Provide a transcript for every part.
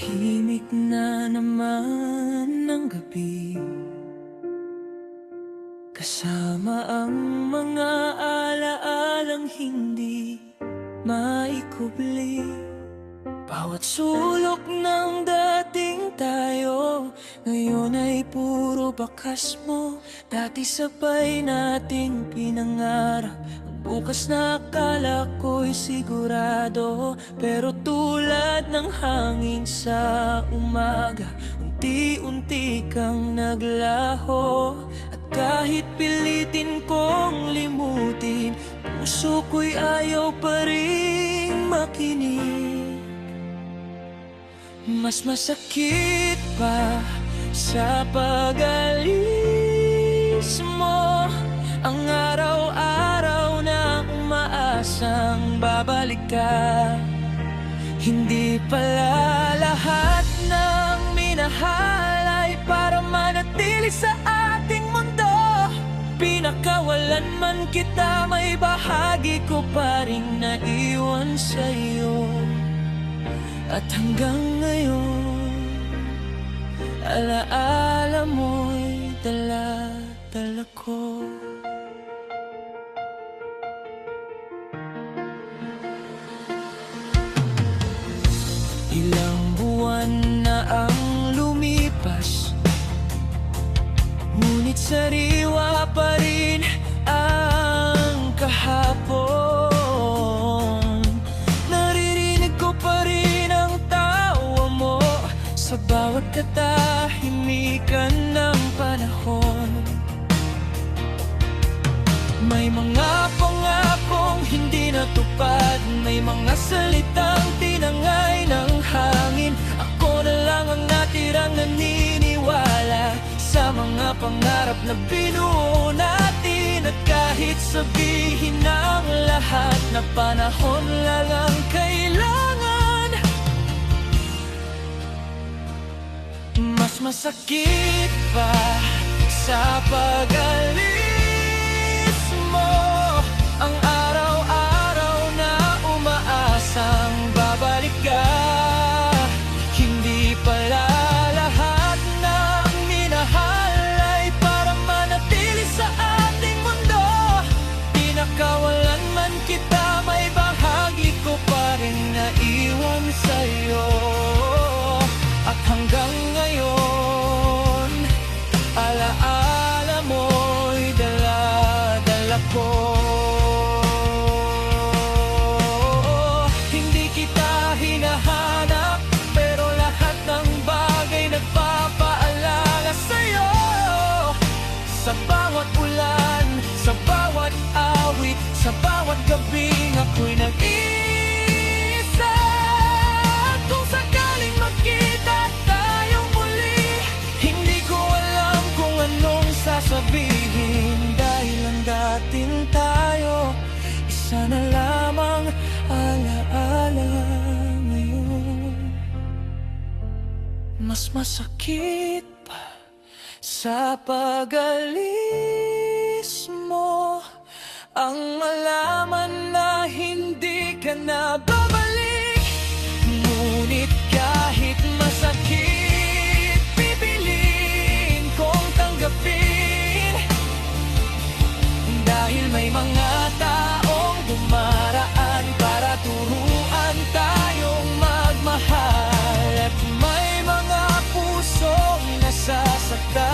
Tahimik na naman ng gabi, kasama ang mga alaalang hindi maikubli. Bawat sulok ng dating tayo, ngayon ay puro bakas mo. Dati sabay nating pinangarap ang bukas na akala ko'y sigurado. Pero tulad ng hangin sa umaga, unti-unti kang naglaho. At kahit pilitin kong limutin, puso ko'y ayaw pa rin makinig. Mas masakit pa sa pag-alis mo ang araw-araw na umaasang babalik ka. Hindi pala lahat ng minahal ay para manatili sa ating mundo. Pinakawalan man kita, may bahagi ko pa rin naiwan sa'yo. At hanggang ngayon, alaala mo'y dala-dala ko. Ilang buwan na ang lumipas, ngunit sariwa pa rin ang kahapon. Naririnig ko pa rin ang tawa mo sa bawat katahimikan ng panahon. May mga pangakong hindi natupad, may mga salitang tinangay ng hangin. Ako na lang ang natirang naniniwala sa mga pangarap na binuo natin. At kahit sabihin ng lahat na panahon lang ang kailangan, mas masakit pa sa pag-alis mo ang araw-araw na umaasang babalik ka. Hindi pala lahat ng minahal ay para manatili sa ating mundo. Pinakawalan man kita, may bahagi ko pa rin naiwan sa'yo. At hanggang ngayon, alaala mo'y dala-dala ko. Hindi kita hinahanap, pero lahat ng bagay nagpapaalala sa'yo. Sa bawat ulan, sa bawat awit, sa bawat gabing ako'y nag-iisa. Kung sakaling magkita tayong muli, hindi ko alam kung anong sasabihin. Dahil ang dating tayo, isa na lamang alaala ngayon. Mas masakit pa sa pag-alis mo ang malaman na hindi ka na babalik. Ngunit kahit masakit, pipiliin kong tanggapin. Dahil may mga taong dumaraan para turuan tayong magmahal. At may mga pusong nasasaktan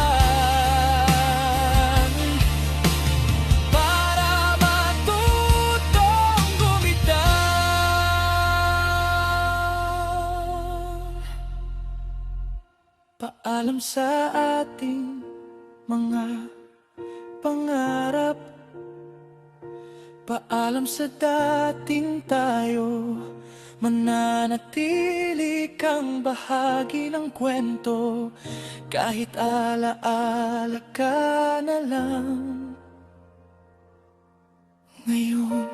para matutong gumitaw. Paalam sa ating mga pangarap, paalam sa dating tayo. Mananatili kang bahagi ng kwento, kahit alaala ka na lang ngayon.